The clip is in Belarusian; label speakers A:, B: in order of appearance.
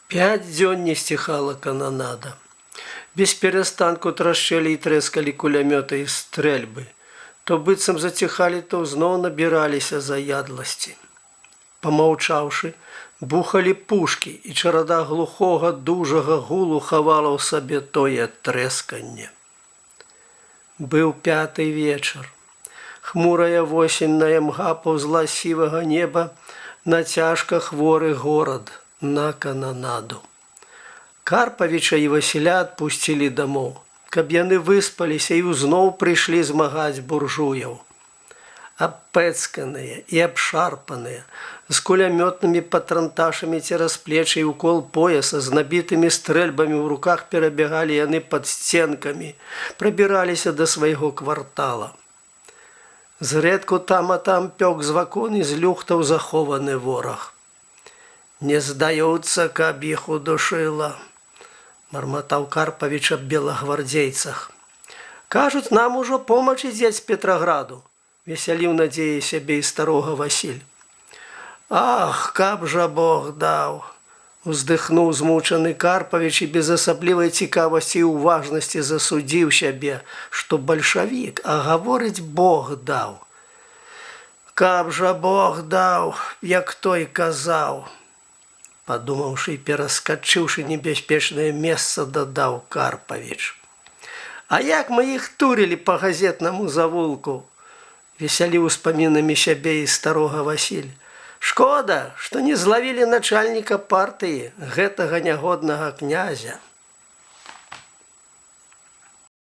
A: 5 дзён не сціхала кананада. Без перастанку трашчэлі і трэскалі кулямёты і стрэльбы. То быццам заціхалі, то зноў набіраліся заядласці. Памаўчаўшы, бухалі пушкі, і чарада глухога, дужага гулу хавала ў сабе тое трэсканне. Быў 5-й вечар. Хмурая восенная мга паўзла з сівага неба на цяжка хворы горад, на кананаду. Карпавіча і Васіля адпусцілі дамоў, каб яны выспаліся і зноў прыйшлі змагаць буржуяў. Абпэцканыя і абшарпаныя, з кулямётнымі патранташамі цераз плечы і ўкол пояса, з набітымі стрэльбамі ў руках перабягалі яны пад сценкамі, прабіраліся да свайго квартала. Зрэдку там а там пёк з вакон і з люхтаў захованы вораг. «Не здаюцца, каб іх удушыла», – марматаў Карпавіч аб белагвардзейцах. «Кажуць, нам ужо помач ідзе з Петраграду», – весяліў надзеі сябе і старога Васіль. «Ах, каб жа Бог даў», – уздыхнуў змучаны Карпавіч і без асаблівай цікавасці і уважнасці засудзіў сябе, што бальшавік, а гаворыць Бог даў. «Каб жа Бог даў, як той казаў», – падумаўшы і пераскачыўшы небяспечнае месца, дадаў Карпавіч. «А як мы іх турылі па газетнаму завулку», – весяліў успамінамі сябе і старога Васіль. «Шкода, што не злавілі начальніка партыі, гэтага нягоднага князя».